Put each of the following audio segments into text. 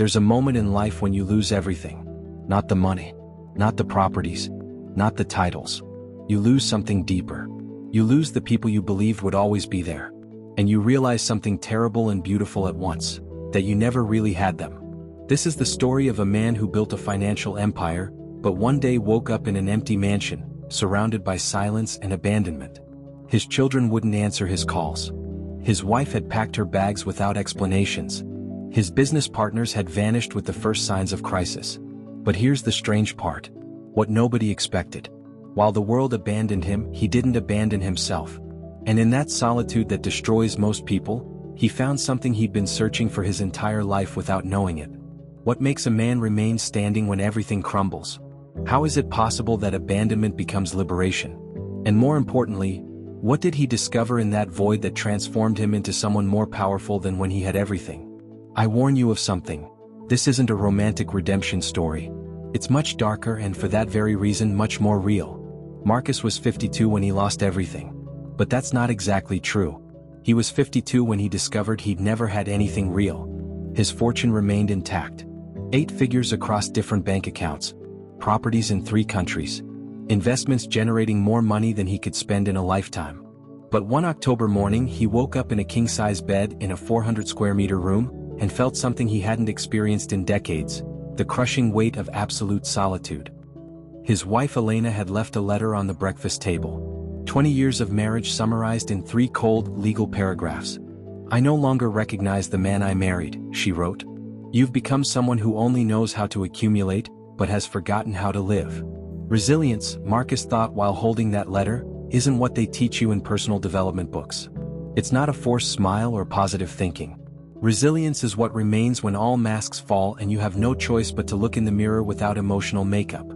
There's a moment in life when you lose everything. Not the money, not the properties, not the titles. You lose something deeper. You lose the people you believed would always be there. And you realize something terrible and beautiful at once, that you never really had them. This is the story of a man who built a financial empire, but one day woke up in an empty mansion, surrounded by silence and abandonment. His children wouldn't answer his calls. His wife had packed her bags without explanations. His business partners had vanished with the first signs of crisis. But here's the strange part. What nobody expected. While the world abandoned him, he didn't abandon himself. And in that solitude that destroys most people, he found something he'd been searching for his entire life without knowing it. What makes a man remain standing when everything crumbles? How is it possible that abandonment becomes liberation? And more importantly, what did he discover in that void that transformed him into someone more powerful than when he had everything? I warn you of something. This isn't a romantic redemption story. It's much darker and for that very reason much more real. Marcus was 52 when he lost everything. But that's not exactly true. He was 52 when he discovered he'd never had anything real. His fortune remained intact. 8 figures across different bank accounts. Properties in 3 countries. Investments generating more money than he could spend in a lifetime. But one October morning he woke up in a king-size bed in a 400 square meter room and felt something he hadn't experienced in decades, the crushing weight of absolute solitude. His wife Elena had left a letter on the breakfast table. 20 years of marriage summarized in 3 cold, legal paragraphs. "I no longer recognize the man I married," she wrote. "You've become someone who only knows how to accumulate, but has forgotten how to live." Resilience, Marcus thought while holding that letter, isn't what they teach you in personal development books. It's not a forced smile or positive thinking. Resilience is what remains when all masks fall and you have no choice but to look in the mirror without emotional makeup.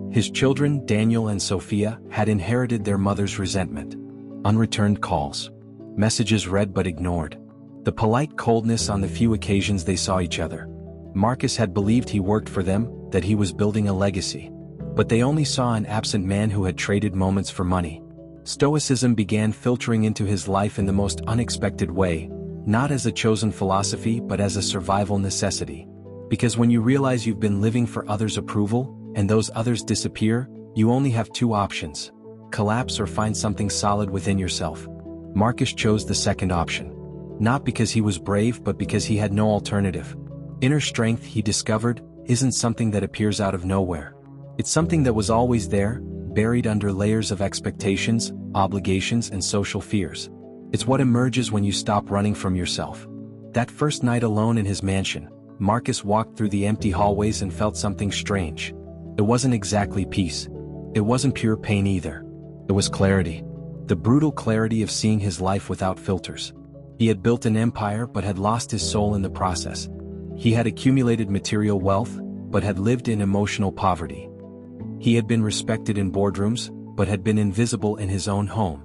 His children, Daniel and Sophia, had inherited their mother's resentment. Unreturned calls. Messages read but ignored. The polite coldness on the few occasions they saw each other. Marcus had believed he worked for them, that he was building a legacy. But they only saw an absent man who had traded moments for money. Stoicism began filtering into his life in the most unexpected way, not as a chosen philosophy but as a survival necessity. Because when you realize you've been living for others' approval, and those others disappear, you only have 2 options: collapse or find something solid within yourself. Marcus chose the second option. Not because he was brave but because he had no alternative. Inner strength, he discovered, isn't something that appears out of nowhere. It's something that was always there, buried under layers of expectations, obligations and social fears. It's what emerges when you stop running from yourself. That first night alone in his mansion, Marcus walked through the empty hallways and felt something strange. It wasn't exactly peace. It wasn't pure pain either. It was clarity. The brutal clarity of seeing his life without filters. He had built an empire but had lost his soul in the process. He had accumulated material wealth, but had lived in emotional poverty. He had been respected in boardrooms, but had been invisible in his own home.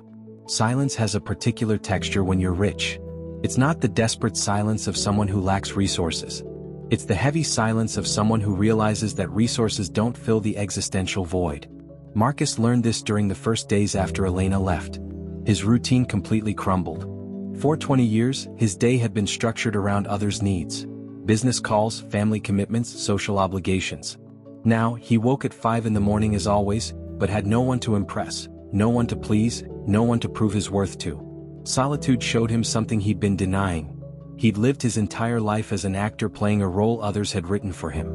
Silence has a particular texture when you're rich. It's not the desperate silence of someone who lacks resources. It's the heavy silence of someone who realizes that resources don't fill the existential void. Marcus learned this during the first days after Elena left. His routine completely crumbled. For 20 years, his day had been structured around others' needs. Business calls, family commitments, social obligations. Now, he woke at 5 in the morning as always, but had no one to impress, no one to please, no one to prove his worth to. Solitude showed him something he'd been denying. He'd lived his entire life as an actor playing a role others had written for him.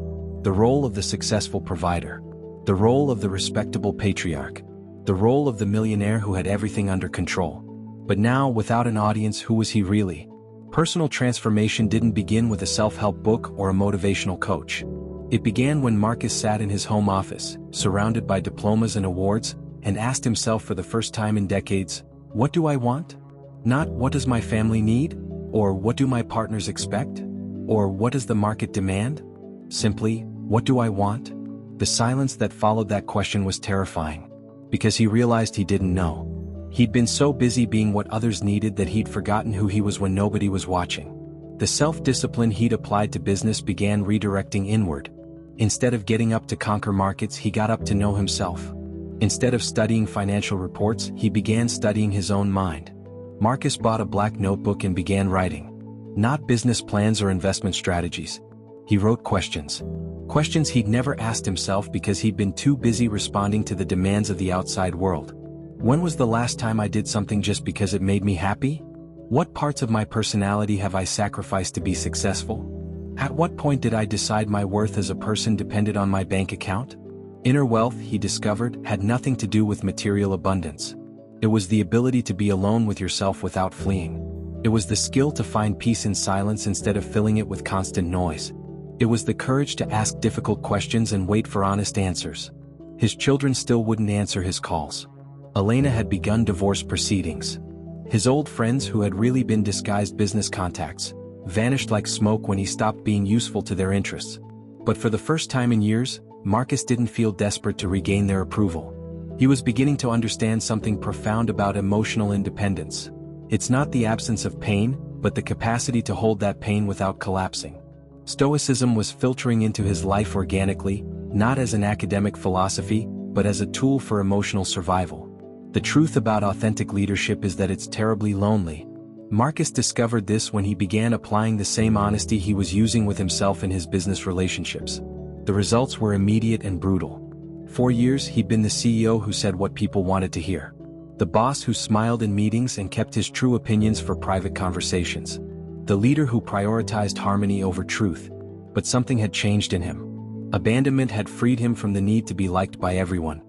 The role of the successful provider. The role of the respectable patriarch. The role of the millionaire who had everything under control. But now, without an audience, who was he really? Personal transformation didn't begin with a self-help book or a motivational coach. It began when Marcus sat in his home office, surrounded by diplomas and awards, and asked himself for the first time in decades, what do I want? Not what does my family need? Or what do my partners expect? Or what does the market demand? Simply, what do I want? The silence that followed that question was terrifying. Because he realized he didn't know. He'd been so busy being what others needed that he'd forgotten who he was when nobody was watching. The self-discipline he'd applied to business began redirecting inward. Instead of getting up to conquer markets, he got up to know himself. Instead of studying financial reports, he began studying his own mind. Marcus bought a black notebook and began writing. Not business plans or investment strategies. He wrote questions. Questions he'd never asked himself because he'd been too busy responding to the demands of the outside world. When was the last time I did something just because it made me happy? What parts of my personality have I sacrificed to be successful? At what point did I decide my worth as a person depended on my bank account? Inner wealth, he discovered, had nothing to do with material abundance. It was the ability to be alone with yourself without fleeing. It was the skill to find peace in silence instead of filling it with constant noise. It was the courage to ask difficult questions and wait for honest answers. His children still wouldn't answer his calls. Elena had begun divorce proceedings. His old friends, who had really been disguised business contacts, vanished like smoke when he stopped being useful to their interests. But for the first time in years, Marcus didn't feel desperate to regain their approval. He was beginning to understand something profound about emotional independence. It's not the absence of pain, but the capacity to hold that pain without collapsing. Stoicism was filtering into his life organically, not as an academic philosophy, but as a tool for emotional survival. The truth about authentic leadership is that it's terribly lonely. Marcus discovered this when he began applying the same honesty he was using with himself in his business relationships. The results were immediate and brutal. For years he'd been the CEO who said what people wanted to hear. The boss who smiled in meetings and kept his true opinions for private conversations. The leader who prioritized harmony over truth. But something had changed in him. Abandonment had freed him from the need to be liked by everyone.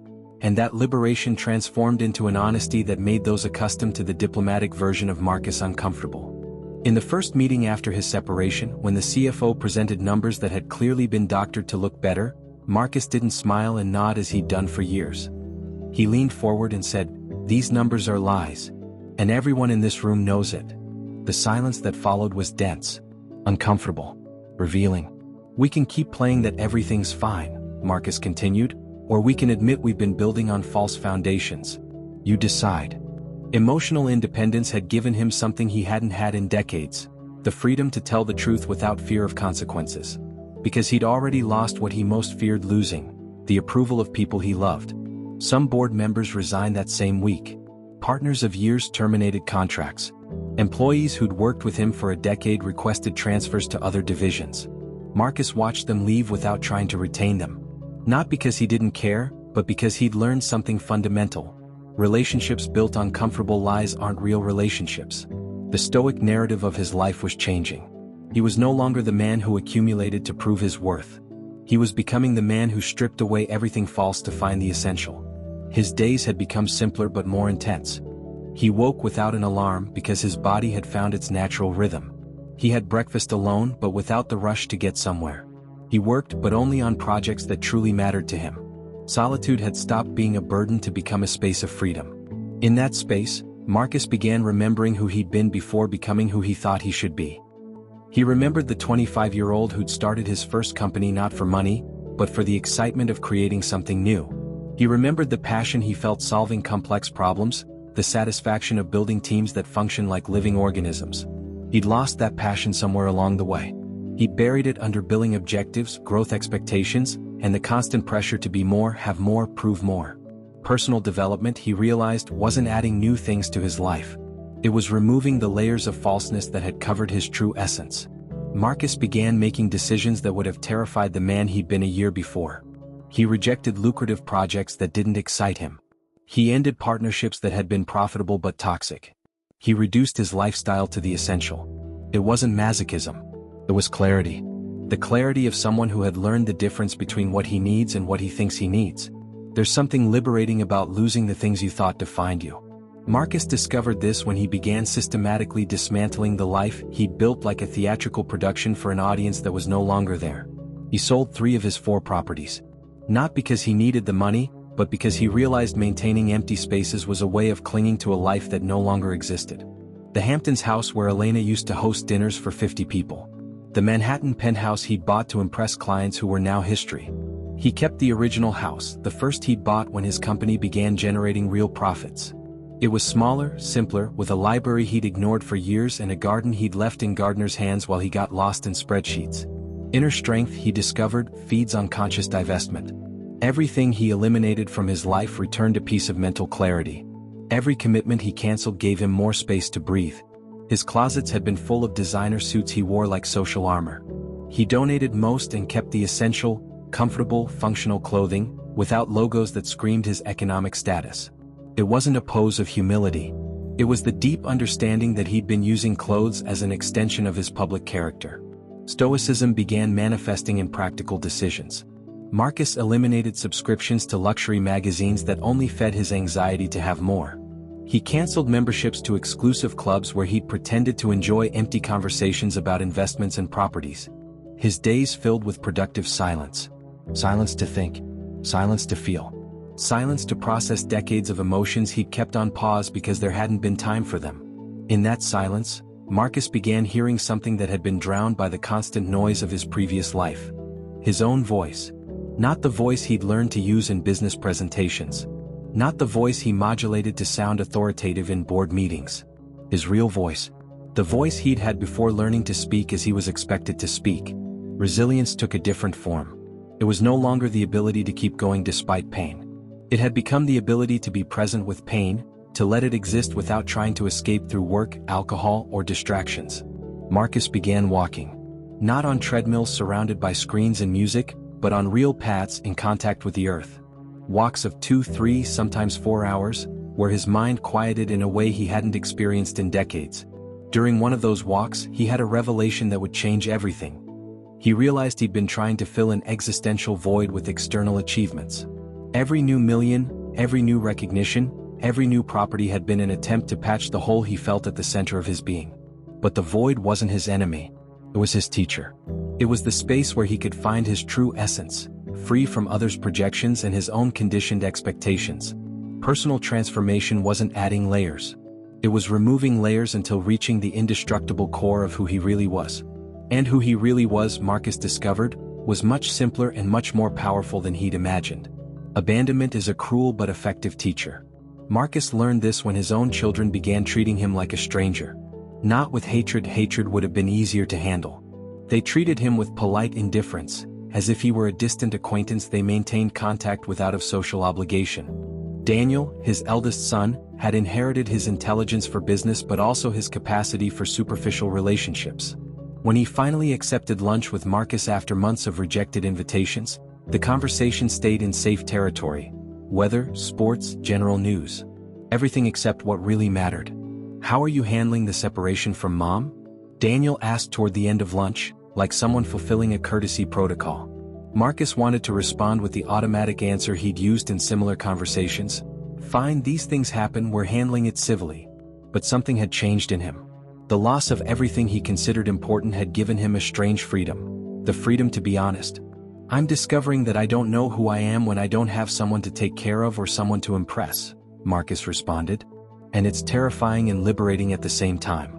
And that liberation transformed into an honesty that made those accustomed to the diplomatic version of Marcus uncomfortable. In the first meeting after his separation, when the CFO presented numbers that had clearly been doctored to look better, Marcus didn't smile and nod as he'd done for years. He leaned forward and said, "These numbers are lies. And everyone in this room knows it." The silence that followed was dense, uncomfortable, revealing. "We can keep playing that everything's fine," Marcus continued, "or we can admit we've been building on false foundations. You decide." Emotional independence had given him something he hadn't had in decades, the freedom to tell the truth without fear of consequences. Because he'd already lost what he most feared losing, the approval of people he loved. Some board members resigned that same week. Partners of years terminated contracts. Employees who'd worked with him for a decade requested transfers to other divisions. Marcus watched them leave without trying to retain them. Not because he didn't care, but because he'd learned something fundamental. Relationships built on comfortable lies aren't real relationships. The Stoic narrative of his life was changing. He was no longer the man who accumulated to prove his worth. He was becoming the man who stripped away everything false to find the essential. His days had become simpler but more intense. He woke without an alarm because his body had found its natural rhythm. He had breakfast alone but without the rush to get somewhere. He worked but only on projects that truly mattered to him. Solitude had stopped being a burden to become a space of freedom. In that space, Marcus began remembering who he'd been before becoming who he thought he should be. He remembered the 25-year-old who'd started his first company not for money, but for the excitement of creating something new. He remembered the passion he felt solving complex problems, the satisfaction of building teams that function like living organisms. He'd lost that passion somewhere along the way. He'd buried it under billing objectives, growth expectations, and the constant pressure to be more, have more, prove more. Personal development, he realized, wasn't adding new things to his life. It was removing the layers of falseness that had covered his true essence. Marcus began making decisions that would have terrified the man he'd been a year before. He rejected lucrative projects that didn't excite him. He ended partnerships that had been profitable but toxic. He reduced his lifestyle to the essential. It wasn't masochism. It was clarity. The clarity of someone who had learned the difference between what he needs and what he thinks he needs. There's something liberating about losing the things you thought defined you. Marcus discovered this when he began systematically dismantling the life he'd built like a theatrical production for an audience that was no longer there. He sold 3 of his 4 properties. Not because he needed the money, but because he realized maintaining empty spaces was a way of clinging to a life that no longer existed. The Hamptons house where Elena used to host dinners for 50 people. The Manhattan penthouse he'd bought to impress clients who were now history. He kept the original house, the first he'd bought when his company began generating real profits. It was smaller, simpler, with a library he'd ignored for years and a garden he'd left in gardeners' hands while he got lost in spreadsheets. Inner strength, he discovered, feeds on conscious divestment. Everything he eliminated from his life returned a piece of mental clarity. Every commitment he canceled gave him more space to breathe. His closets had been full of designer suits he wore like social armor. He donated most and kept the essential, comfortable, functional clothing, without logos that screamed his economic status. It wasn't a pose of humility. It was the deep understanding that he'd been using clothes as an extension of his public character. Stoicism began manifesting in practical decisions. Marcus eliminated subscriptions to luxury magazines that only fed his anxiety to have more. He canceled memberships to exclusive clubs where he'd pretended to enjoy empty conversations about investments and properties. His days filled with productive silence. Silence to think. Silence to feel. Silence to process decades of emotions he'd kept on pause because there hadn't been time for them. In that silence, Marcus began hearing something that had been drowned by the constant noise of his previous life. His own voice. Not the voice he'd learned to use in business presentations. Not the voice he modulated to sound authoritative in board meetings. His real voice. The voice he'd had before learning to speak as he was expected to speak. Resilience took a different form. It was no longer the ability to keep going despite pain. It had become the ability to be present with pain, to let it exist without trying to escape through work, alcohol, or distractions. Marcus began walking. Not on treadmills surrounded by screens and music, but on real paths in contact with the earth. Walks of 2, 3, sometimes 4 hours, where his mind quieted in a way he hadn't experienced in decades. During one of those walks, he had a revelation that would change everything. He realized he'd been trying to fill an existential void with external achievements. Every new million, every new recognition, every new property had been an attempt to patch the hole he felt at the center of his being. But the void wasn't his enemy. It was his teacher. It was the space where he could find his true essence, free from others' projections and his own conditioned expectations. Personal transformation wasn't adding layers. It was removing layers until reaching the indestructible core of who he really was. And who he really was, Marcus discovered, was much simpler and much more powerful than he'd imagined. Abandonment is a cruel but effective teacher. Marcus learned this when his own children began treating him like a stranger. Not with hatred. Hatred would have been easier to handle. They treated him with polite indifference, as if he were a distant acquaintance they maintained contact with out of social obligation. Daniel, his eldest son, had inherited his intelligence for business but also his capacity for superficial relationships. When he finally accepted lunch with Marcus after months of rejected invitations, the conversation stayed in safe territory. Weather, sports, general news. Everything except what really mattered. "How are you handling the separation from Mom?" Daniel asked toward the end of lunch, like someone fulfilling a courtesy protocol. Marcus wanted to respond with the automatic answer he'd used in similar conversations. "Fine, these things happen, we're handling it civilly." But something had changed in him. The loss of everything he considered important had given him a strange freedom. The freedom to be honest. "I'm discovering that I don't know who I am when I don't have someone to take care of or someone to impress," Marcus responded. "And it's terrifying and liberating at the same time."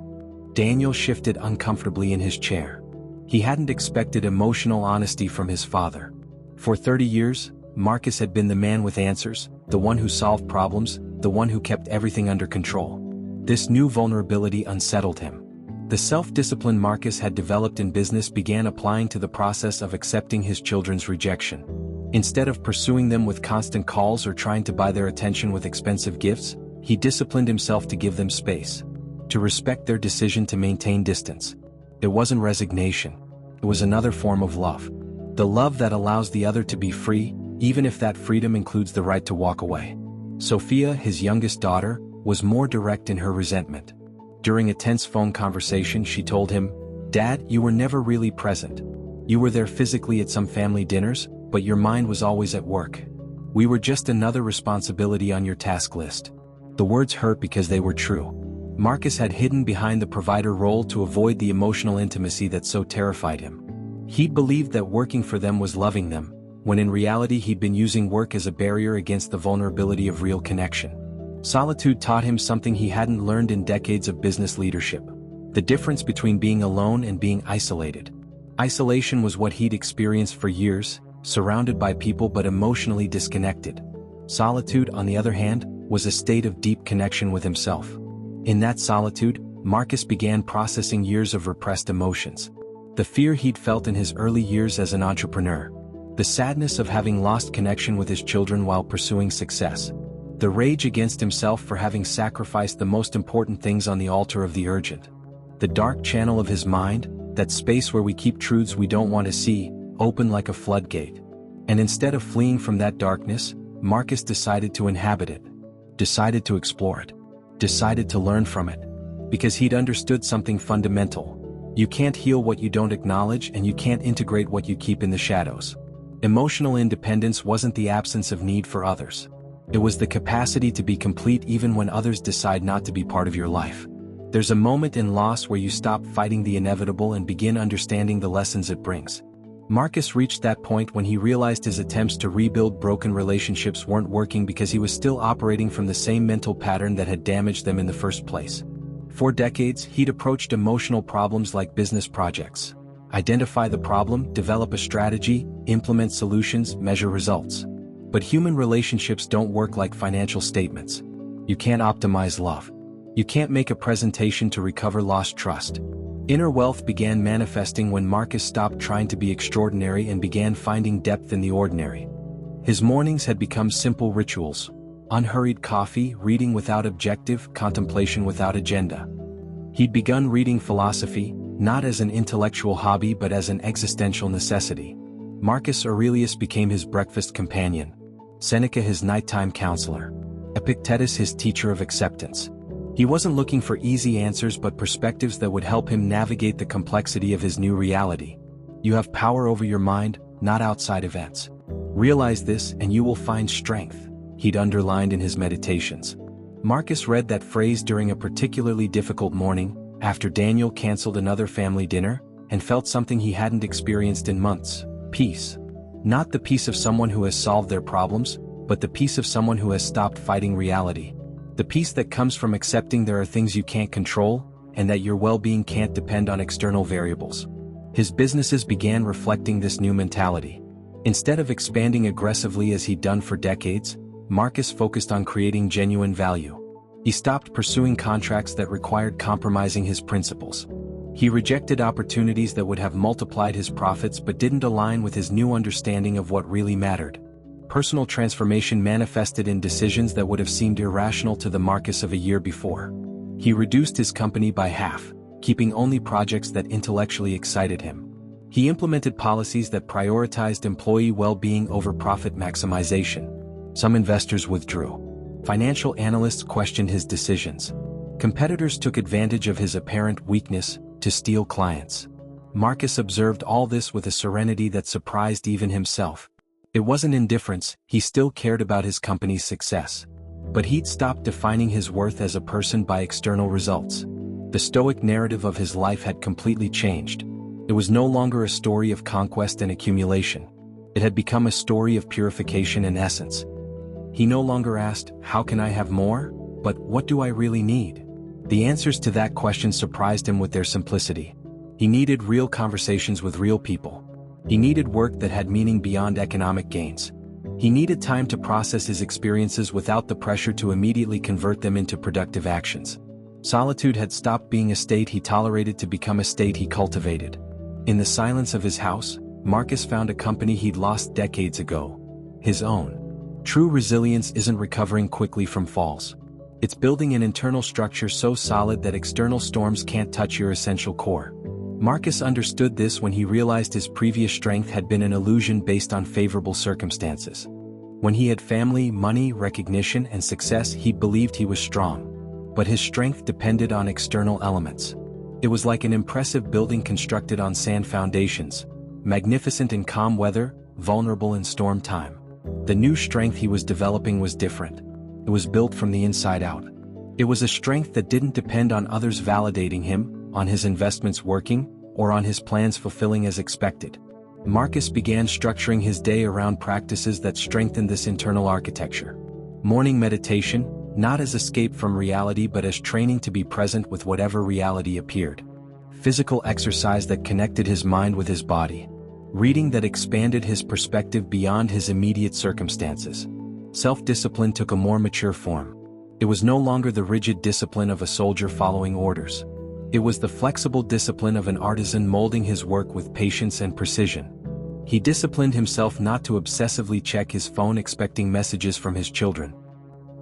Daniel shifted uncomfortably in his chair. He hadn't expected emotional honesty from his father. For 30 years, Marcus had been the man with answers, the one who solved problems, the one who kept everything under control. This new vulnerability unsettled him. The self-discipline Marcus had developed in business began applying to the process of accepting his children's rejection. Instead of pursuing them with constant calls or trying to buy their attention with expensive gifts, he disciplined himself to give them space. To respect their decision to maintain distance. It wasn't resignation. It was another form of love. The love that allows the other to be free, even if that freedom includes the right to walk away. Sophia, his youngest daughter, was more direct in her resentment. During a tense phone conversation, she told him, "Dad, you were never really present. You were there physically at some family dinners, but your mind was always at work. We were just another responsibility on your task list." The words hurt because they were true. Marcus had hidden behind the provider role to avoid the emotional intimacy that so terrified him. He believed that working for them was loving them, when in reality he'd been using work as a barrier against the vulnerability of real connection. Solitude taught him something he hadn't learned in decades of business leadership. The difference between being alone and being isolated. Isolation was what he'd experienced for years, surrounded by people but emotionally disconnected. Solitude, on the other hand, was a state of deep connection with himself. In that solitude, Marcus began processing years of repressed emotions. The fear he'd felt in his early years as an entrepreneur. The sadness of having lost connection with his children while pursuing success. The rage against himself for having sacrificed the most important things on the altar of the urgent. The dark channel of his mind, that space where we keep truths we don't want to see, open like a floodgate. And instead of fleeing from that darkness, Marcus decided to inhabit it, decided to explore it, decided to learn from it. Because he'd understood something fundamental. You can't heal what you don't acknowledge, and you can't integrate what you keep in the shadows. Emotional independence wasn't the absence of need for others. It was the capacity to be complete even when others decide not to be part of your life. There's a moment in loss where you stop fighting the inevitable and begin understanding the lessons it brings. Marcus reached that point when he realized his attempts to rebuild broken relationships weren't working because he was still operating from the same mental pattern that had damaged them in the first place. For decades, he'd approached emotional problems like business projects. Identify the problem, develop a strategy, implement solutions, measure results. But human relationships don't work like financial statements. You can't optimize love. You can't make a presentation to recover lost trust. Inner wealth began manifesting when Marcus stopped trying to be extraordinary and began finding depth in the ordinary. His mornings had become simple rituals. Unhurried coffee, reading without objective, contemplation without agenda. He'd begun reading philosophy, not as an intellectual hobby but as an existential necessity. Marcus Aurelius became his breakfast companion, Seneca his nighttime counselor, Epictetus his teacher of acceptance. He wasn't looking for easy answers but perspectives that would help him navigate the complexity of his new reality. You have power over your mind, not outside events. Realize this and you will find strength, he'd underlined in his meditations. Marcus read that phrase during a particularly difficult morning, after Daniel canceled another family dinner, and felt something he hadn't experienced in months: peace. Not the peace of someone who has solved their problems, but the peace of someone who has stopped fighting reality. The peace that comes from accepting there are things you can't control, and that your well-being can't depend on external variables. His businesses began reflecting this new mentality. Instead of expanding aggressively as he'd done for decades, Marcus focused on creating genuine value. He stopped pursuing contracts that required compromising his principles. He rejected opportunities that would have multiplied his profits but didn't align with his new understanding of what really mattered. Personal transformation manifested in decisions that would have seemed irrational to the Marcus of a year before. He reduced his company by half, keeping only projects that intellectually excited him. He implemented policies that prioritized employee well-being over profit maximization. Some investors withdrew. Financial analysts questioned his decisions. Competitors took advantage of his apparent weakness to steal clients. Marcus observed all this with a serenity that surprised even himself. It wasn't indifference, he still cared about his company's success. But he'd stopped defining his worth as a person by external results. The Stoic narrative of his life had completely changed. It was no longer a story of conquest and accumulation. It had become a story of purification and essence. He no longer asked, "How can I have more?" but "What do I really need?" The answers to that question surprised him with their simplicity. He needed real conversations with real people. He needed work that had meaning beyond economic gains. He needed time to process his experiences without the pressure to immediately convert them into productive actions. Solitude had stopped being a state he tolerated to become a state he cultivated. In the silence of his house, Marcus found a company he'd lost decades ago. His own. True resilience isn't recovering quickly from falls. It's building an internal structure so solid that external storms can't touch your essential core. Marcus understood this when he realized his previous strength had been an illusion based on favorable circumstances. When he had family, money, recognition, and success, he believed he was strong. But his strength depended on external elements. It was like an impressive building constructed on sand foundations, magnificent in calm weather, vulnerable in storm time. The new strength he was developing was different. It was built from the inside out. It was a strength that didn't depend on others validating him, on his investments working, or on his plans fulfilling as expected. Marcus began structuring his day around practices that strengthened this internal architecture. Morning meditation, not as escape from reality but as training to be present with whatever reality appeared. Physical exercise that connected his mind with his body. Reading that expanded his perspective beyond his immediate circumstances. Self-discipline took a more mature form. It was no longer the rigid discipline of a soldier following orders. It was the flexible discipline of an artisan molding his work with patience and precision. He disciplined himself not to obsessively check his phone expecting messages from his children.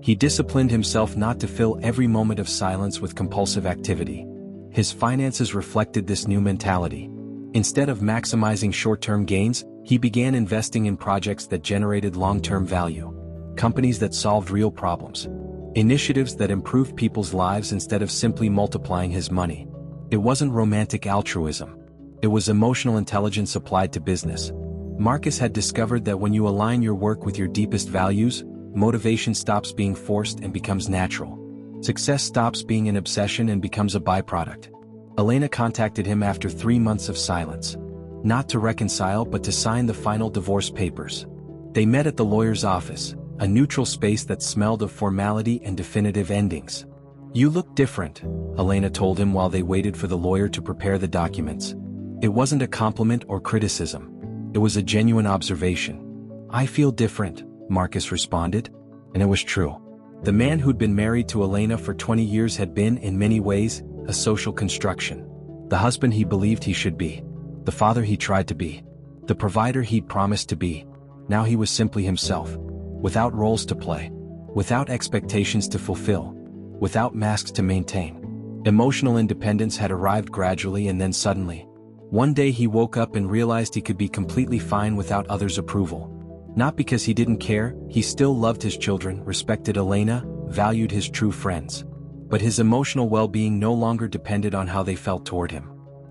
He disciplined himself not to fill every moment of silence with compulsive activity. His finances reflected this new mentality. Instead of maximizing short-term gains, he began investing in projects that generated long-term value. Companies that solved real problems. Initiatives that improved people's lives instead of simply multiplying his money. It wasn't romantic altruism. It was emotional intelligence applied to business. Marcus had discovered that when you align your work with your deepest values, motivation stops being forced and becomes natural. Success stops being an obsession and becomes a byproduct. Elena contacted him after 3 months of silence. Not to reconcile but to sign the final divorce papers. They met at the lawyer's office, a neutral space that smelled of formality and definitive endings. "You look different," Elena told him while they waited for the lawyer to prepare the documents. It wasn't a compliment or criticism. It was a genuine observation. "I feel different," Marcus responded. And it was true. The man who'd been married to Elena for 20 years had been, in many ways, a social construction. The husband he believed he should be. The father he tried to be. The provider he'd promised to be. Now he was simply himself. Without roles to play. Without expectations to fulfill. Without masks to maintain. Emotional independence had arrived gradually and then suddenly. One day he woke up and realized he could be completely fine without others' approval. Not because he didn't care, he still loved his children, respected Elena, valued his true friends. But his emotional well-being no longer depended on how they felt toward him.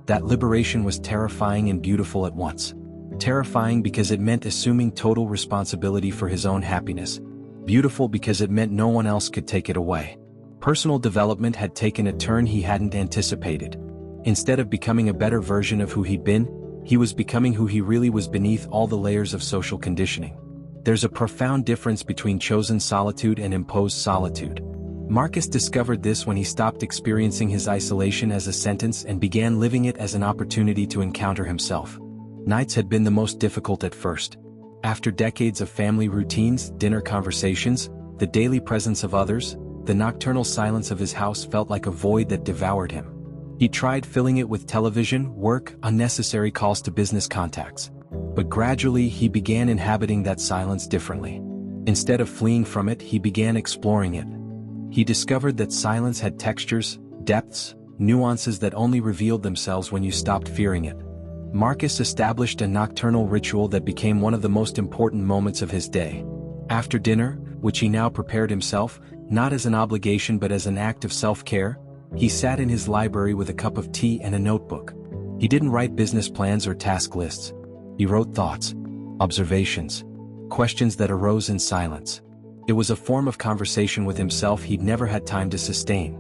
That liberation was terrifying and beautiful at once. Terrifying because it meant assuming total responsibility for his own happiness. Beautiful because it meant no one else could take it away. Personal development had taken a turn he hadn't anticipated. Instead of becoming a better version of who he'd been, he was becoming who he really was beneath all the layers of social conditioning. There's a profound difference between chosen solitude and imposed solitude. Marcus discovered this when he stopped experiencing his isolation as a sentence and began living it as an opportunity to encounter himself. Nights had been the most difficult at first. After decades of family routines, dinner conversations, the daily presence of others, the nocturnal silence of his house felt like a void that devoured him. He tried filling it with television, work, unnecessary calls to business contacts. But gradually he began inhabiting that silence differently. Instead of fleeing from it, he began exploring it. He discovered that silence had textures, depths, nuances that only revealed themselves when you stopped fearing it. Marcus established a nocturnal ritual that became one of the most important moments of his day. After dinner, which he now prepared himself, not as an obligation but as an act of self-care, he sat in his library with a cup of tea and a notebook. He didn't write business plans or task lists. He wrote thoughts, observations, questions that arose in silence. It was a form of conversation with himself he'd never had time to sustain.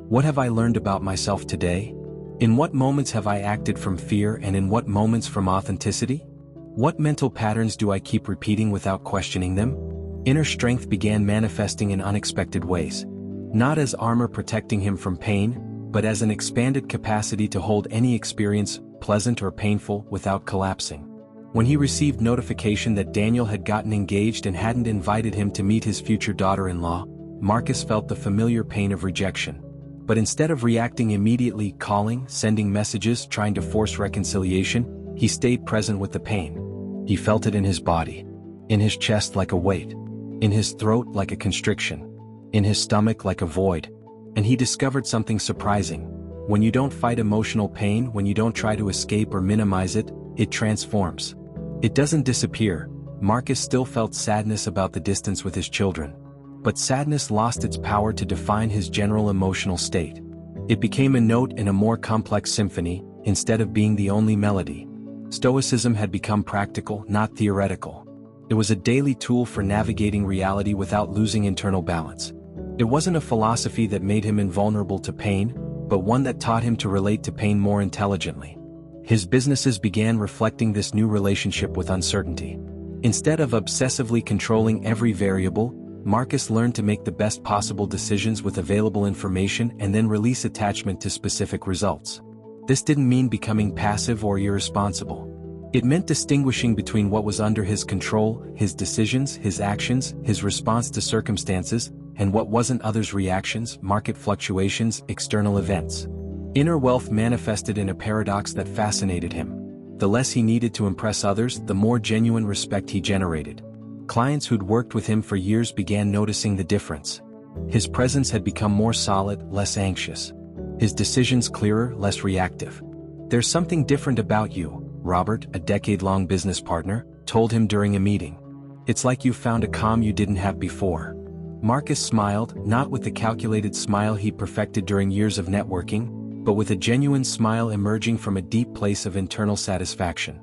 What have I learned about myself today? In what moments have I acted from fear and in what moments from authenticity? What mental patterns do I keep repeating without questioning them? Inner strength began manifesting in unexpected ways. Not as armor protecting him from pain, but as an expanded capacity to hold any experience, pleasant or painful, without collapsing. When he received notification that Daniel had gotten engaged and hadn't invited him to meet his future daughter-in-law, Marcus felt the familiar pain of rejection. But instead of reacting immediately, calling, sending messages, trying to force reconciliation, he stayed present with the pain. He felt it in his body. In his chest like a weight. In his throat like a constriction. In his stomach like a void. And he discovered something surprising. When you don't fight emotional pain, when you don't try to escape or minimize it, it transforms. It doesn't disappear. Marcus still felt sadness about the distance with his children. But sadness lost its power to define his general emotional state. It became a note in a more complex symphony, instead of being the only melody. Stoicism had become practical, not theoretical. It was a daily tool for navigating reality without losing internal balance. It wasn't a philosophy that made him invulnerable to pain, but one that taught him to relate to pain more intelligently. His businesses began reflecting this new relationship with uncertainty. Instead of obsessively controlling every variable, Marcus learned to make the best possible decisions with available information and then release attachment to specific results. This didn't mean becoming passive or irresponsible. It meant distinguishing between what was under his control, his decisions, his actions, his response to circumstances, and what wasn't, others' reactions, market fluctuations, external events. Inner wealth manifested in a paradox that fascinated him. The less he needed to impress others, the more genuine respect he generated. Clients who'd worked with him for years began noticing the difference. His presence had become more solid, less anxious. His decisions clearer, less reactive. "There's something different about you," Robert, a decade-long business partner, told him during a meeting. "It's like you've found a calm you didn't have before." Marcus smiled, not with the calculated smile he perfected during years of networking, but with a genuine smile emerging from a deep place of internal satisfaction.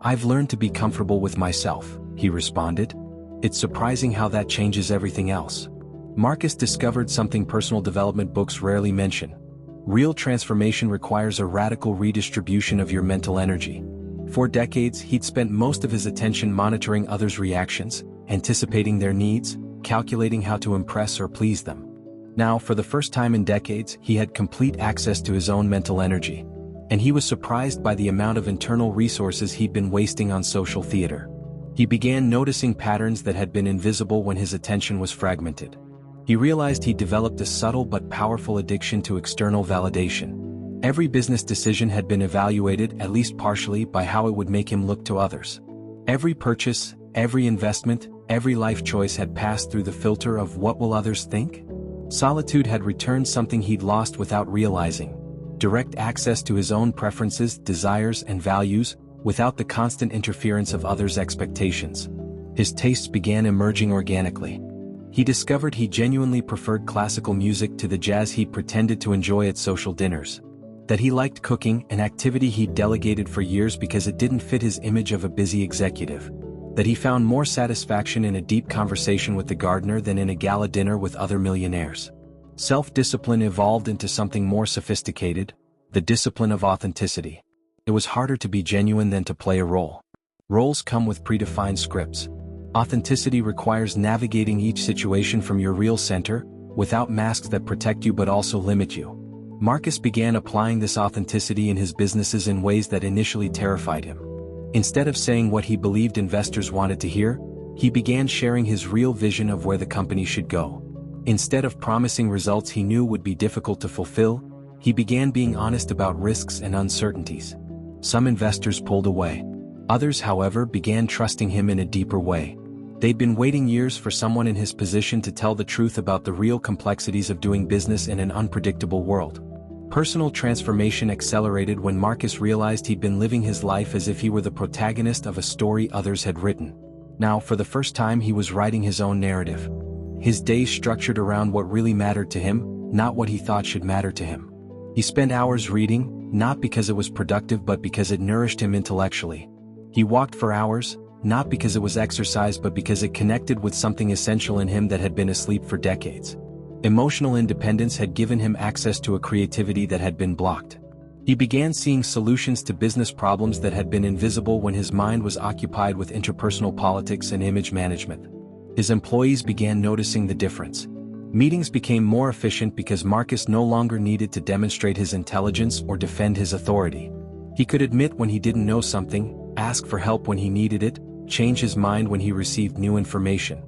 "I've learned to be comfortable with myself," he responded. "It's surprising how that changes everything else." Marcus discovered something personal development books rarely mention. Real transformation requires a radical redistribution of your mental energy. For decades, he'd spent most of his attention monitoring others' reactions, anticipating their needs, calculating how to impress or please them. Now, for the first time in decades, he had complete access to his own mental energy. And he was surprised by the amount of internal resources he'd been wasting on social theater. He began noticing patterns that had been invisible when his attention was fragmented. He realized he'd developed a subtle but powerful addiction to external validation. Every business decision had been evaluated, at least partially, by how it would make him look to others. Every purchase, every investment, every life choice had passed through the filter of "what will others think?" Solitude had returned something he'd lost without realizing: direct access to his own preferences, desires, and values, without the constant interference of others' expectations. His tastes began emerging organically. He discovered he genuinely preferred classical music to the jazz he pretended to enjoy at social dinners. That he liked cooking, an activity he'd delegated for years because it didn't fit his image of a busy executive. That he found more satisfaction in a deep conversation with the gardener than in a gala dinner with other millionaires. Self-discipline evolved into something more sophisticated: the discipline of authenticity. It was harder to be genuine than to play a role. Roles come with predefined scripts. Authenticity requires navigating each situation from your real center, without masks that protect you but also limit you. Marcus began applying this authenticity in his businesses in ways that initially terrified him. Instead of saying what he believed investors wanted to hear, he began sharing his real vision of where the company should go. Instead of promising results he knew would be difficult to fulfill, he began being honest about risks and uncertainties. Some investors pulled away. Others, however, began trusting him in a deeper way. They'd been waiting years for someone in his position to tell the truth about the real complexities of doing business in an unpredictable world. Personal transformation accelerated when Marcus realized he'd been living his life as if he were the protagonist of a story others had written. Now, for the first time, he was writing his own narrative. His days structured around what really mattered to him, not what he thought should matter to him. He spent hours reading, not because it was productive but because it nourished him intellectually. He walked for hours, not because it was exercise but because it connected with something essential in him that had been asleep for decades. Emotional independence had given him access to a creativity that had been blocked. He began seeing solutions to business problems that had been invisible when his mind was occupied with interpersonal politics and image management. His employees began noticing the difference. Meetings became more efficient because Marcus no longer needed to demonstrate his intelligence or defend his authority. He could admit when he didn't know something, ask for help when he needed it, change his mind when he received new information.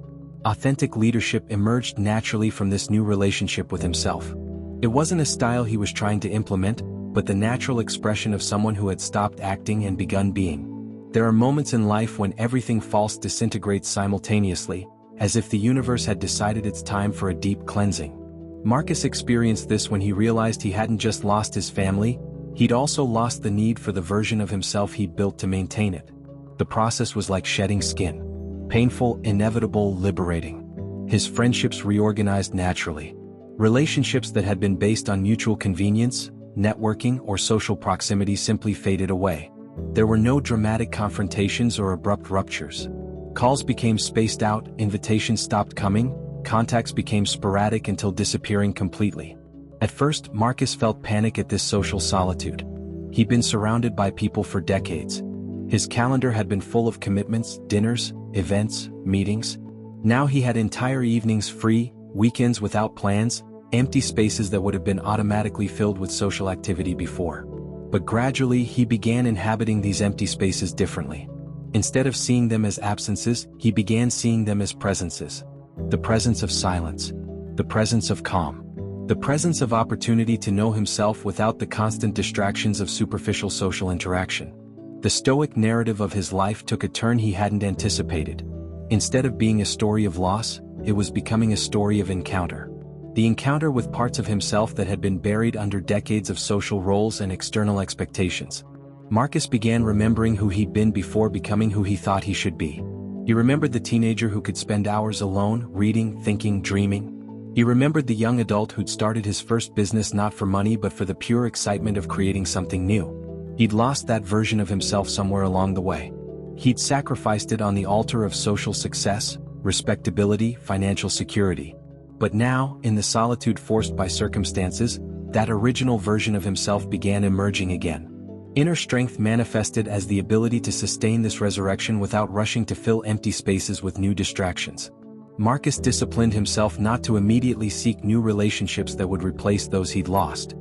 Authentic leadership emerged naturally from this new relationship with himself. It wasn't a style he was trying to implement, but the natural expression of someone who had stopped acting and begun being. There are moments in life when everything false disintegrates simultaneously, as if the universe had decided it's time for a deep cleansing. Marcus experienced this when he realized he hadn't just lost his family, he'd also lost the need for the version of himself he'd built to maintain it. The process was like shedding skin. Painful, inevitable, liberating. His friendships reorganized naturally. Relationships that had been based on mutual convenience, networking, or social proximity simply faded away. There were no dramatic confrontations or abrupt ruptures. Calls became spaced out, invitations stopped coming, contacts became sporadic until disappearing completely. At first, Marcus felt panic at this social solitude. He'd been surrounded by people for decades. His calendar had been full of commitments, dinners, events, meetings. Now he had entire evenings free, weekends without plans, empty spaces that would have been automatically filled with social activity before. But gradually he began inhabiting these empty spaces differently. Instead of seeing them as absences, he began seeing them as presences. The presence of silence. The presence of calm. The presence of opportunity to know himself without the constant distractions of superficial social interaction. The Stoic narrative of his life took a turn he hadn't anticipated. Instead of being a story of loss, it was becoming a story of encounter. The encounter with parts of himself that had been buried under decades of social roles and external expectations. Marcus began remembering who he'd been before becoming who he thought he should be. He remembered the teenager who could spend hours alone, reading, thinking, dreaming. He remembered the young adult who'd started his first business not for money but for the pure excitement of creating something new. He'd lost that version of himself somewhere along the way. He'd sacrificed it on the altar of social success, respectability, financial security. But now, in the solitude forced by circumstances, that original version of himself began emerging again. Inner strength manifested as the ability to sustain this resurrection without rushing to fill empty spaces with new distractions. Marcus disciplined himself not to immediately seek new relationships that would replace those he'd lost.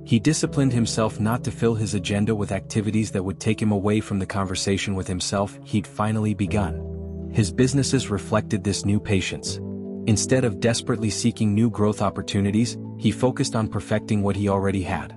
He disciplined himself not to fill his agenda with activities that would take him away from the conversation with himself he'd finally begun. His businesses reflected this new patience. Instead of desperately seeking new growth opportunities, he focused on perfecting what he already had.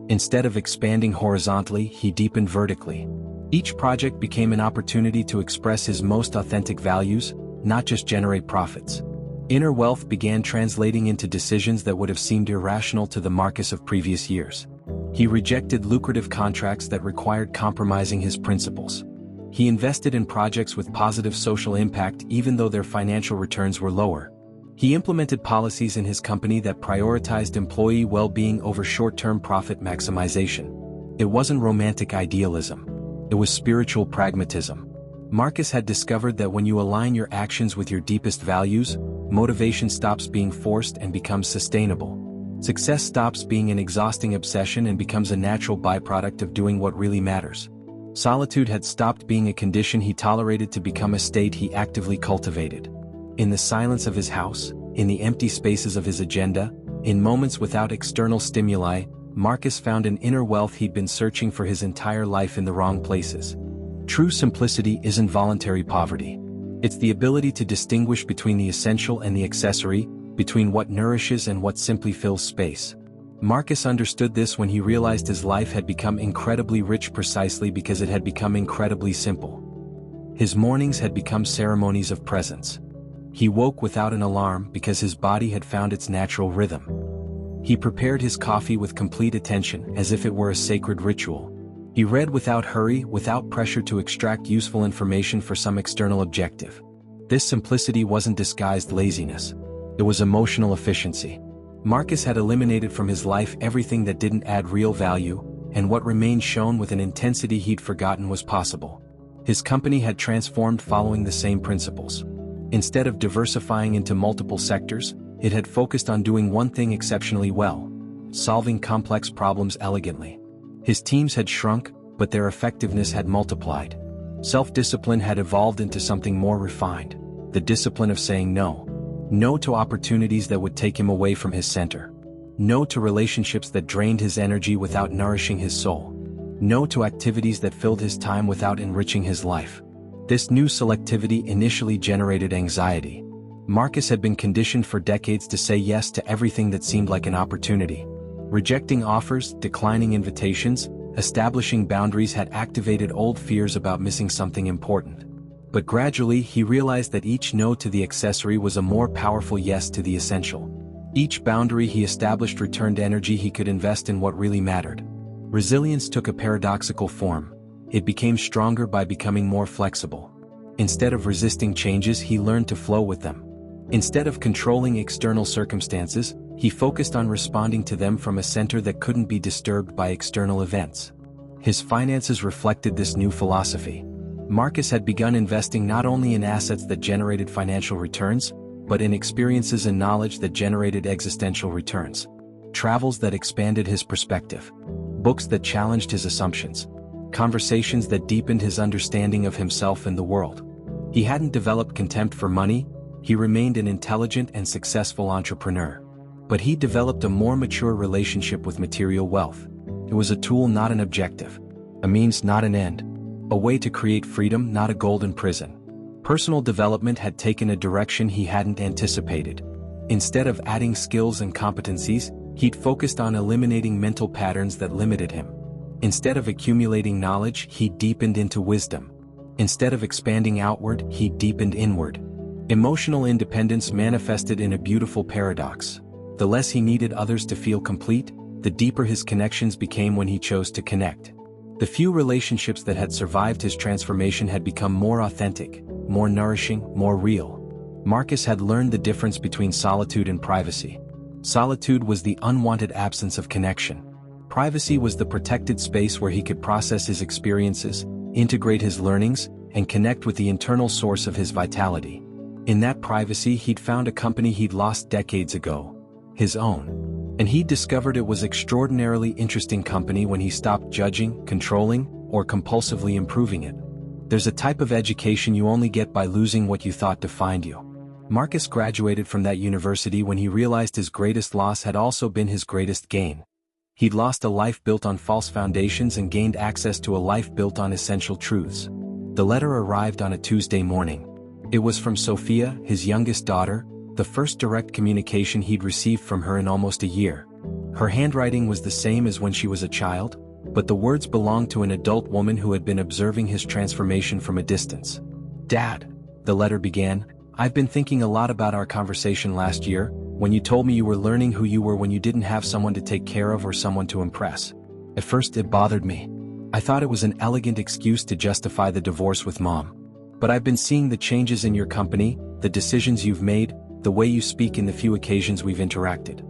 Instead of expanding horizontally, he deepened vertically. Each project became an opportunity to express his most authentic values, not just generate profits. Inner wealth began translating into decisions that would have seemed irrational to the Marcus of previous years. He rejected lucrative contracts that required compromising his principles. He invested in projects with positive social impact even though their financial returns were lower. He implemented policies in his company that prioritized employee well-being over short-term profit maximization. It wasn't romantic idealism. It was spiritual pragmatism. Marcus had discovered that when you align your actions with your deepest values, motivation stops being forced and becomes sustainable. Success stops being an exhausting obsession and becomes a natural byproduct of doing what really matters. Solitude had stopped being a condition he tolerated to become a state he actively cultivated. In the silence of his house, in the empty spaces of his agenda, in moments without external stimuli, Marcus found an inner wealth he'd been searching for his entire life in the wrong places. True simplicity isn't voluntary poverty. It's the ability to distinguish between the essential and the accessory, between what nourishes and what simply fills space. Marcus understood this when he realized his life had become incredibly rich precisely because it had become incredibly simple. His mornings had become ceremonies of presence. He woke without an alarm because his body had found its natural rhythm. He prepared his coffee with complete attention as if it were a sacred ritual. He read without hurry, without pressure to extract useful information for some external objective. This simplicity wasn't disguised laziness. It was emotional efficiency. Marcus had eliminated from his life everything that didn't add real value, and what remained shone with an intensity he'd forgotten was possible. His company had transformed following the same principles. Instead of diversifying into multiple sectors, it had focused on doing one thing exceptionally well: solving complex problems elegantly. His teams had shrunk, but their effectiveness had multiplied. Self-discipline had evolved into something more refined: the discipline of saying no. No to opportunities that would take him away from his center. No to relationships that drained his energy without nourishing his soul. No to activities that filled his time without enriching his life. This new selectivity initially generated anxiety. Marcus had been conditioned for decades to say yes to everything that seemed like an opportunity. Rejecting offers, declining invitations, establishing boundaries had activated old fears about missing something important. But gradually he realized that each no to the accessory was a more powerful yes to the essential. Each boundary he established returned energy he could invest in what really mattered. Resilience took a paradoxical form. It became stronger by becoming more flexible. Instead of resisting changes, he learned to flow with them. Instead of controlling external circumstances, he focused on responding to them from a center that couldn't be disturbed by external events. His finances reflected this new philosophy. Marcus had begun investing not only in assets that generated financial returns, but in experiences and knowledge that generated existential returns. Travels that expanded his perspective. Books that challenged his assumptions. Conversations that deepened his understanding of himself and the world. He hadn't developed contempt for money. He remained an intelligent and successful entrepreneur. But he developed a more mature relationship with material wealth. It was a tool, not an objective. A means, not an end. A way to create freedom, not a golden prison. Personal development had taken a direction he hadn't anticipated. Instead of adding skills and competencies, he'd focused on eliminating mental patterns that limited him. Instead of accumulating knowledge, he deepened into wisdom. Instead of expanding outward, he deepened inward. Emotional independence manifested in a beautiful paradox. The less he needed others to feel complete, the deeper his connections became when he chose to connect. The few relationships that had survived his transformation had become more authentic, more nourishing, more real. Marcus had learned the difference between solitude and privacy. Solitude was the unwanted absence of connection. Privacy was the protected space where he could process his experiences, integrate his learnings, and connect with the internal source of his vitality. In that privacy, he'd found a company he'd lost decades ago, his own. And he'd discovered it was extraordinarily interesting company when he stopped judging, controlling, or compulsively improving it. There's a type of education you only get by losing what you thought defined you. Marcus graduated from that university when he realized his greatest loss had also been his greatest gain. He'd lost a life built on false foundations and gained access to a life built on essential truths. The letter arrived on a Tuesday morning. It was from Sophia, his youngest daughter, the first direct communication he'd received from her in almost a year. Her handwriting was the same as when she was a child, but the words belonged to an adult woman who had been observing his transformation from a distance. "Dad," the letter began, "I've been thinking a lot about our conversation last year, when you told me you were learning who you were when you didn't have someone to take care of or someone to impress. At first it bothered me. I thought it was an elegant excuse to justify the divorce with Mom. But I've been seeing the changes in your company, the decisions you've made, the way you speak in the few occasions we've interacted.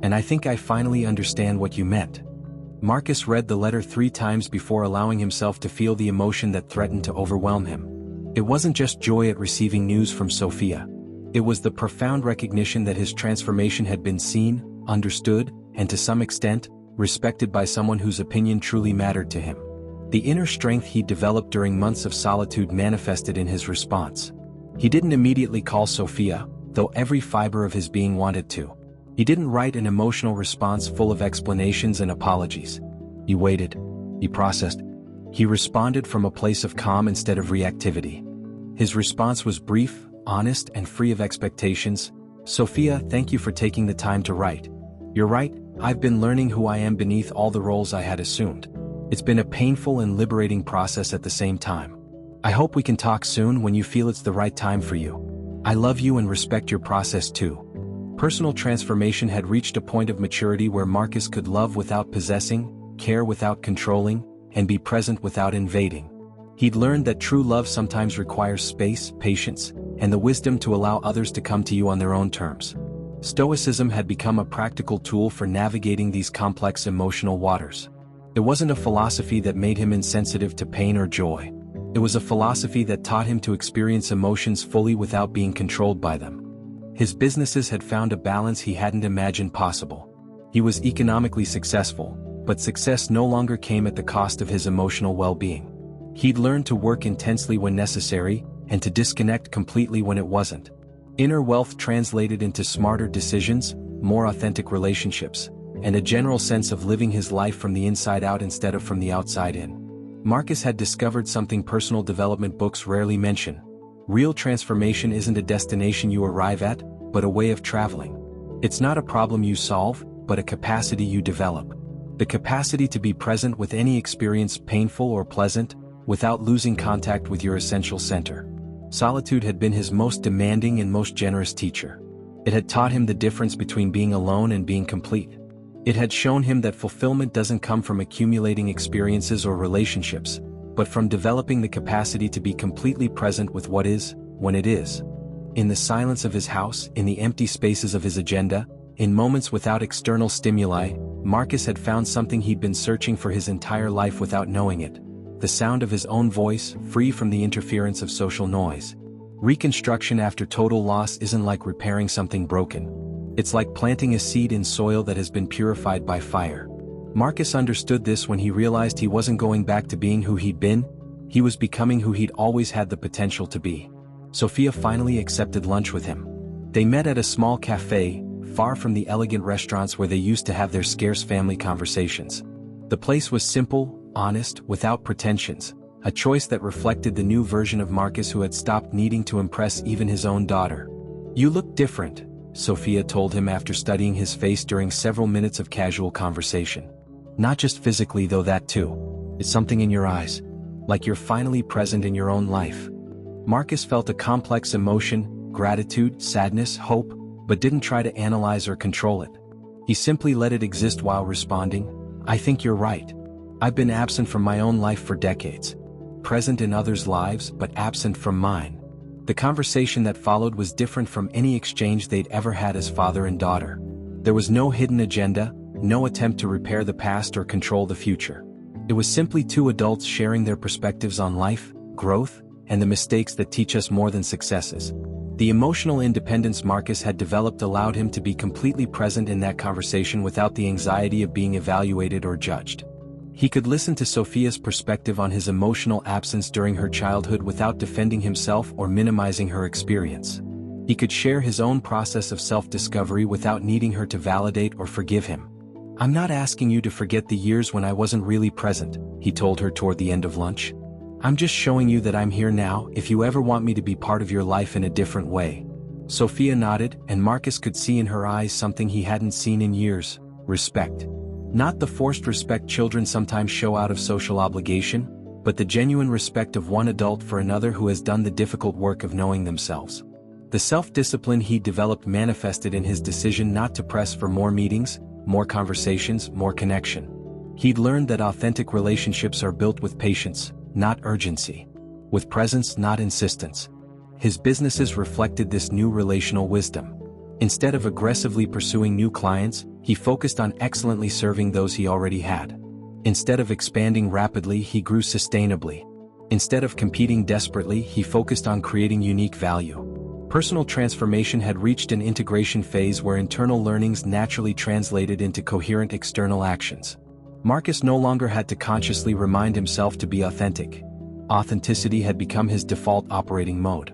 And I think I finally understand what you meant." Marcus read the letter 3 times before allowing himself to feel the emotion that threatened to overwhelm him. It wasn't just joy at receiving news from Sophia. It was the profound recognition that his transformation had been seen, understood, and to some extent, respected by someone whose opinion truly mattered to him. The inner strength he developed during months of solitude manifested in his response. He didn't immediately call Sophia, though every fiber of his being wanted to. He didn't write an emotional response full of explanations and apologies. He waited. He processed. He responded from a place of calm instead of reactivity. His response was brief, honest, and free of expectations. "Sophia, thank you for taking the time to write. You're right, I've been learning who I am beneath all the roles I had assumed. It's been a painful and liberating process at the same time. I hope we can talk soon when you feel it's the right time for you. I love you and respect your process too." Personal transformation had reached a point of maturity where Marcus could love without possessing, care without controlling, and be present without invading. He'd learned that true love sometimes requires space, patience, and the wisdom to allow others to come to you on their own terms. Stoicism had become a practical tool for navigating these complex emotional waters. It wasn't a philosophy that made him insensitive to pain or joy. It was a philosophy that taught him to experience emotions fully without being controlled by them. His businesses had found a balance he hadn't imagined possible. He was economically successful, but success no longer came at the cost of his emotional well-being. He'd learned to work intensely when necessary, and to disconnect completely when it wasn't. Inner wealth translated into smarter decisions, more authentic relationships, and a general sense of living his life from the inside out instead of from the outside in. Marcus had discovered something personal development books rarely mention. Real transformation isn't a destination you arrive at, but a way of traveling. It's not a problem you solve, but a capacity you develop. The capacity to be present with any experience, painful or pleasant, without losing contact with your essential center. Solitude had been his most demanding and most generous teacher. It had taught him the difference between being alone and being complete. It had shown him that fulfillment doesn't come from accumulating experiences or relationships, but from developing the capacity to be completely present with what is, when it is. In the silence of his house, in the empty spaces of his agenda, in moments without external stimuli, Marcus had found something he'd been searching for his entire life without knowing it. The sound of his own voice, free from the interference of social noise. Reconstruction after total loss isn't like repairing something broken. It's like planting a seed in soil that has been purified by fire. Marcus understood this when he realized he wasn't going back to being who he'd been, he was becoming who he'd always had the potential to be. Sophia finally accepted lunch with him. They met at a small cafe, far from the elegant restaurants where they used to have their scarce family conversations. The place was simple, honest, without pretensions, a choice that reflected the new version of Marcus who had stopped needing to impress even his own daughter. "You look different," Sophia told him after studying his face during several minutes of casual conversation. "Not just physically though, that too. It's something in your eyes. Like you're finally present in your own life." Marcus felt a complex emotion, gratitude, sadness, hope, but didn't try to analyze or control it. He simply let it exist while responding, "I think you're right. I've been absent from my own life for decades. Present in others' lives but absent from mine." The conversation that followed was different from any exchange they'd ever had as father and daughter. There was no hidden agenda, no attempt to repair the past or control the future. It was simply two adults sharing their perspectives on life, growth, and the mistakes that teach us more than successes. The emotional independence Marcus had developed allowed him to be completely present in that conversation without the anxiety of being evaluated or judged. He could listen to Sophia's perspective on his emotional absence during her childhood without defending himself or minimizing her experience. He could share his own process of self-discovery without needing her to validate or forgive him. "I'm not asking you to forget the years when I wasn't really present," he told her toward the end of lunch. "I'm just showing you that I'm here now if you ever want me to be part of your life in a different way." Sophia nodded, and Marcus could see in her eyes something he hadn't seen in years: respect. Not the forced respect children sometimes show out of social obligation, but the genuine respect of one adult for another who has done the difficult work of knowing themselves. The self-discipline he developed manifested in his decision not to press for more meetings, more conversations, more connection. He'd learned that authentic relationships are built with patience, not urgency. With presence, not insistence. His businesses reflected this new relational wisdom. Instead of aggressively pursuing new clients, he focused on excellently serving those he already had. Instead of expanding rapidly, he grew sustainably. Instead of competing desperately, he focused on creating unique value. Personal transformation had reached an integration phase where internal learnings naturally translated into coherent external actions. Marcus no longer had to consciously remind himself to be authentic. Authenticity had become his default operating mode.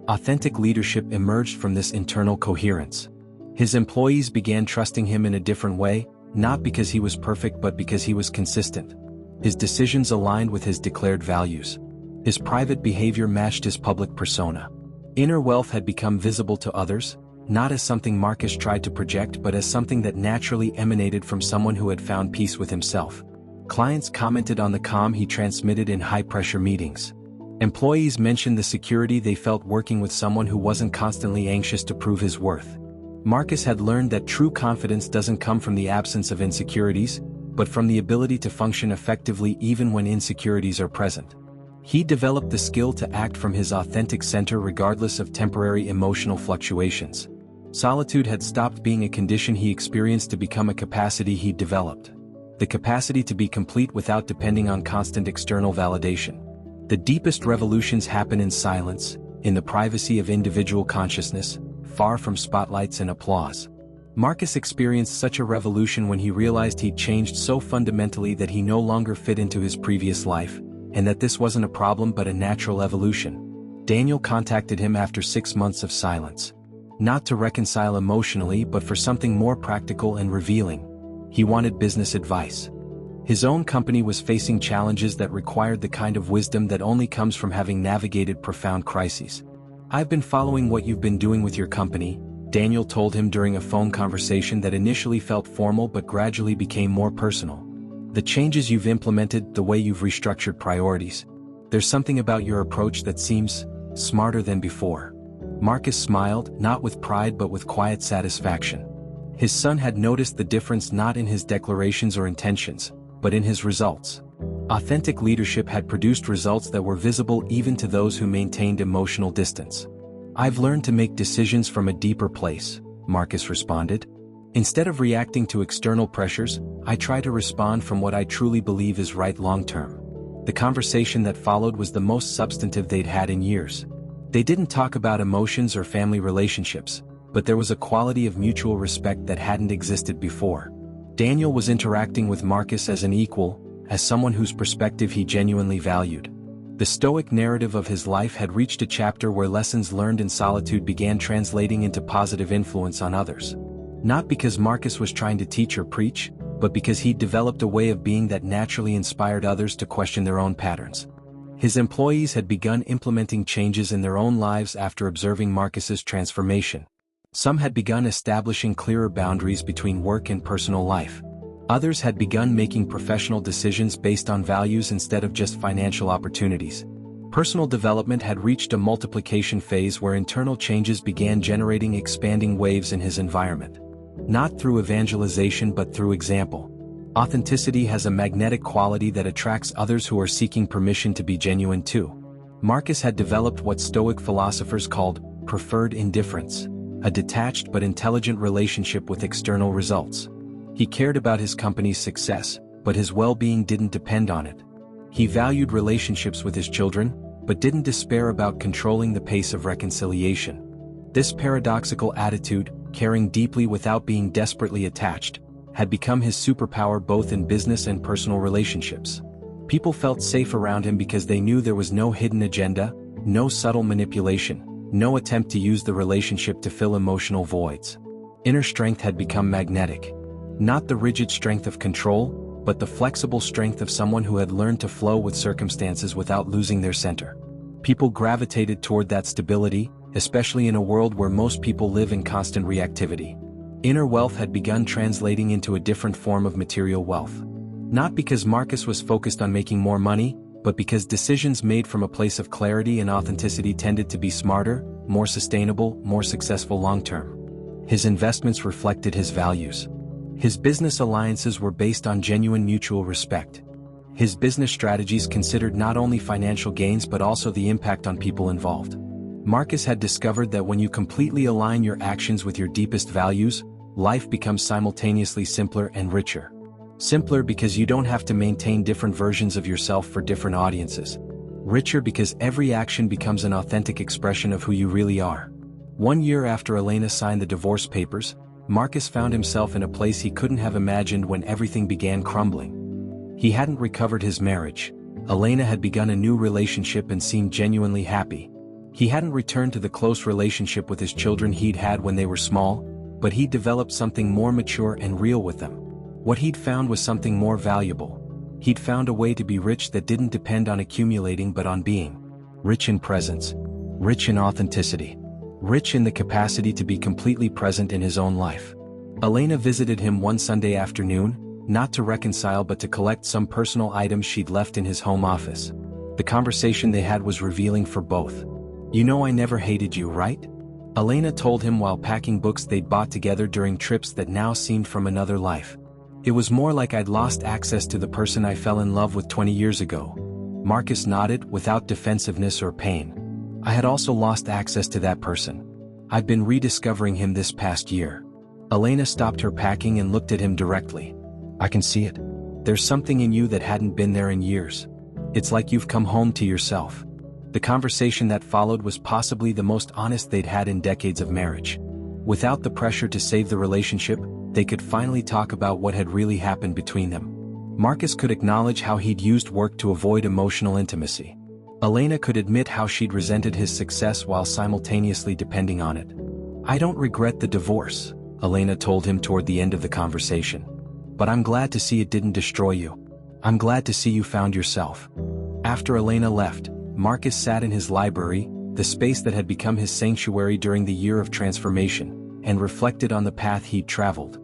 Authentic leadership emerged from this internal coherence. His employees began trusting him in a different way, not because he was perfect but because he was consistent. His decisions aligned with his declared values. His private behavior matched his public persona. Inner wealth had become visible to others, not as something Marcus tried to project but as something that naturally emanated from someone who had found peace with himself. Clients commented on the calm he transmitted in high-pressure meetings. Employees mentioned the security they felt working with someone who wasn't constantly anxious to prove his worth. Marcus had learned that true confidence doesn't come from the absence of insecurities, but from the ability to function effectively even when insecurities are present. He developed the skill to act from his authentic center regardless of temporary emotional fluctuations. Solitude had stopped being a condition he experienced to become a capacity he developed. The capacity to be complete without depending on constant external validation. The deepest revolutions happen in silence, in the privacy of individual consciousness, far from spotlights and applause. Marcus experienced such a revolution when he realized he'd changed so fundamentally that he no longer fit into his previous life, and that this wasn't a problem but a natural evolution. Daniel contacted him after 6 months of silence. Not to reconcile emotionally but for something more practical and revealing. He wanted business advice. His own company was facing challenges that required the kind of wisdom that only comes from having navigated profound crises. "I've been following what you've been doing with your company," Daniel told him during a phone conversation that initially felt formal but gradually became more personal. "The changes you've implemented, the way you've restructured priorities. There's something about your approach that seems smarter than before." Marcus smiled, not with pride but with quiet satisfaction. His son had noticed the difference not in his declarations or intentions, but in his results. Authentic leadership had produced results that were visible even to those who maintained emotional distance. "I've learned to make decisions from a deeper place," Marcus responded. "Instead of reacting to external pressures, I try to respond from what I truly believe is right long-term." The conversation that followed was the most substantive they'd had in years. They didn't talk about emotions or family relationships, but there was a quality of mutual respect that hadn't existed before. Daniel was interacting with Marcus as an equal, as someone whose perspective he genuinely valued. The Stoic narrative of his life had reached a chapter where lessons learned in solitude began translating into positive influence on others. Not because Marcus was trying to teach or preach, but because he'd developed a way of being that naturally inspired others to question their own patterns. His employees had begun implementing changes in their own lives after observing Marcus's transformation. Some had begun establishing clearer boundaries between work and personal life. Others had begun making professional decisions based on values instead of just financial opportunities. Personal development had reached a multiplication phase where internal changes began generating expanding waves in his environment. Not through evangelization but through example. Authenticity has a magnetic quality that attracts others who are seeking permission to be genuine too. Marcus had developed what Stoic philosophers called preferred indifference, a detached but intelligent relationship with external results. He cared about his company's success, but his well-being didn't depend on it. He valued relationships with his children, but didn't despair about controlling the pace of reconciliation. This paradoxical attitude, caring deeply without being desperately attached, had become his superpower both in business and personal relationships. People felt safe around him because they knew there was no hidden agenda, no subtle manipulation, no attempt to use the relationship to fill emotional voids. Inner strength had become magnetic. Not the rigid strength of control, but the flexible strength of someone who had learned to flow with circumstances without losing their center. People gravitated toward that stability, especially in a world where most people live in constant reactivity. Inner wealth had begun translating into a different form of material wealth. Not because Marcus was focused on making more money, but because decisions made from a place of clarity and authenticity tended to be smarter, more sustainable, more successful long-term. His investments reflected his values. His business alliances were based on genuine mutual respect. His business strategies considered not only financial gains but also the impact on people involved. Marcus had discovered that when you completely align your actions with your deepest values, life becomes simultaneously simpler and richer. Simpler because you don't have to maintain different versions of yourself for different audiences. Richer because every action becomes an authentic expression of who you really are. 1 year after Elena signed the divorce papers, Marcus found himself in a place he couldn't have imagined when everything began crumbling. He hadn't recovered his marriage. Elena had begun a new relationship and seemed genuinely happy. He hadn't returned to the close relationship with his children he'd had when they were small, but he'd developed something more mature and real with them. What he'd found was something more valuable. He'd found a way to be rich that didn't depend on accumulating but on being. Rich in presence. Rich in authenticity. Rich in the capacity to be completely present in his own life. Elena visited him one Sunday afternoon, not to reconcile but to collect some personal items she'd left in his home office. The conversation they had was revealing for both. "You know I never hated you, right?" Elena told him while packing books they'd bought together during trips that now seemed from another life. "It was more like I'd lost access to the person I fell in love with 20 years ago." Marcus nodded without defensiveness or pain. "I had also lost access to that person. I've been rediscovering him this past year." Elena stopped her packing and looked at him directly. "I can see it. There's something in you that hadn't been there in years. It's like you've come home to yourself." The conversation that followed was possibly the most honest they'd had in decades of marriage. Without the pressure to save the relationship, they could finally talk about what had really happened between them. Marcus could acknowledge how he'd used work to avoid emotional intimacy. Elena could admit how she'd resented his success while simultaneously depending on it. "I don't regret the divorce," Elena told him toward the end of the conversation. "But I'm glad to see it didn't destroy you. I'm glad to see you found yourself." After Elena left, Marcus sat in his library, the space that had become his sanctuary during the year of transformation, and reflected on the path he'd traveled.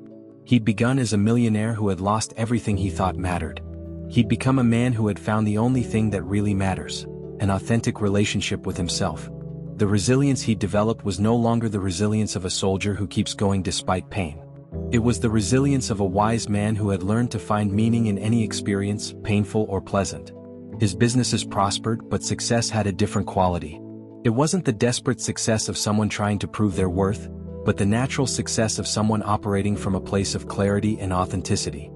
He'd begun as a millionaire who had lost everything he thought mattered. He'd become a man who had found the only thing that really matters: an authentic relationship with himself. The resilience he'd developed was no longer the resilience of a soldier who keeps going despite pain. It was the resilience of a wise man who had learned to find meaning in any experience, painful or pleasant. His businesses prospered, but success had a different quality. It wasn't the desperate success of someone trying to prove their worth, but the natural success of someone operating from a place of clarity and authenticity.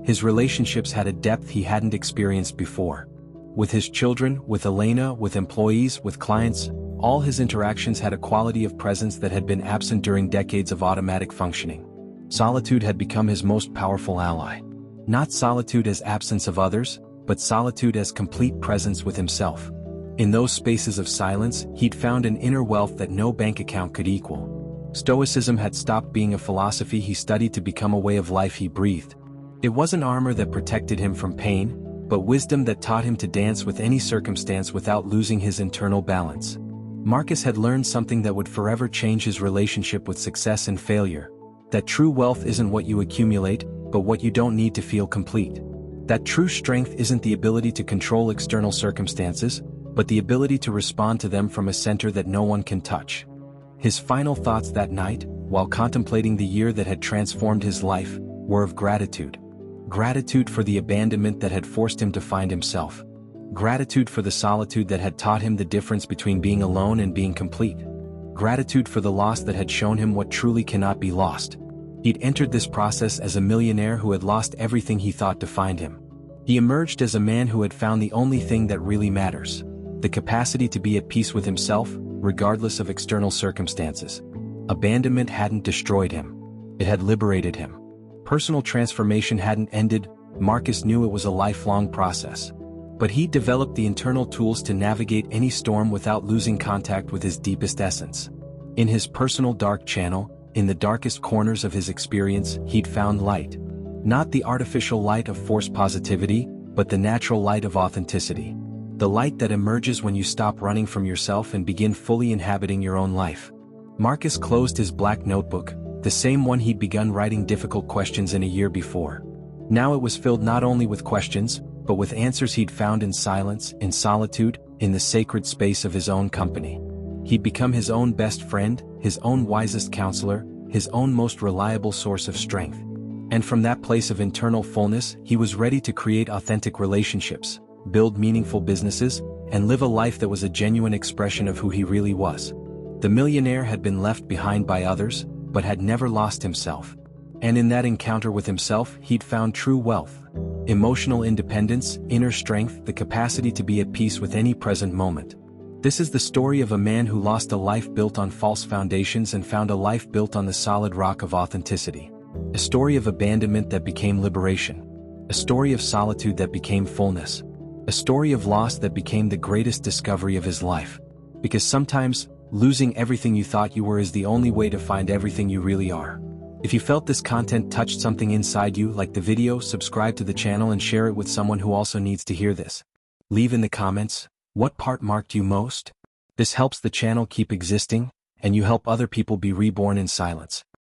His relationships had a depth he hadn't experienced before. With his children, with Elena, with employees, with clients, all his interactions had a quality of presence that had been absent during decades of automatic functioning. Solitude had become his most powerful ally. Not solitude as absence of others, but solitude as complete presence with himself. In those spaces of silence, he'd found an inner wealth that no bank account could equal. Stoicism had stopped being a philosophy he studied to become a way of life he breathed. It wasn't armor that protected him from pain, but wisdom that taught him to dance with any circumstance without losing his internal balance. Marcus had learned something that would forever change his relationship with success and failure: that true wealth isn't what you accumulate, but what you don't need to feel complete. That true strength isn't the ability to control external circumstances, but the ability to respond to them from a center that no one can touch. His final thoughts that night, while contemplating the year that had transformed his life, were of gratitude. Gratitude for the abandonment that had forced him to find himself. Gratitude for the solitude that had taught him the difference between being alone and being complete. Gratitude for the loss that had shown him what truly cannot be lost. He'd entered this process as a millionaire who had lost everything he thought defined him. He emerged as a man who had found the only thing that really matters: the capacity to be at peace with himself, regardless of external circumstances. Abandonment hadn't destroyed him. It had liberated him. Personal transformation hadn't ended. Marcus knew it was a lifelong process. But he developed the internal tools to navigate any storm without losing contact with his deepest essence. In his personal dark channel, in the darkest corners of his experience, he'd found light. Not the artificial light of forced positivity, but the natural light of authenticity. The light that emerges when you stop running from yourself and begin fully inhabiting your own life. Marcus closed his black notebook, the same one he'd begun writing difficult questions in a year before. Now it was filled not only with questions, but with answers he'd found in silence, in solitude, in the sacred space of his own company. He'd become his own best friend, his own wisest counselor, his own most reliable source of strength. And from that place of internal fullness, he was ready to create authentic relationships, build meaningful businesses, and live a life that was a genuine expression of who he really was. The millionaire had been left behind by others, but had never lost himself. And in that encounter with himself, he'd found true wealth. Emotional independence, inner strength, the capacity to be at peace with any present moment. This is the story of a man who lost a life built on false foundations and found a life built on the solid rock of authenticity. A story of abandonment that became liberation. A story of solitude that became fullness. A story of loss that became the greatest discovery of his life. Because sometimes, losing everything you thought you were is the only way to find everything you really are. If you felt this content touched something inside you, like the video, subscribe to the channel and share it with someone who also needs to hear this. Leave in the comments, what part marked you most? This helps the channel keep existing, and you help other people be reborn in silence.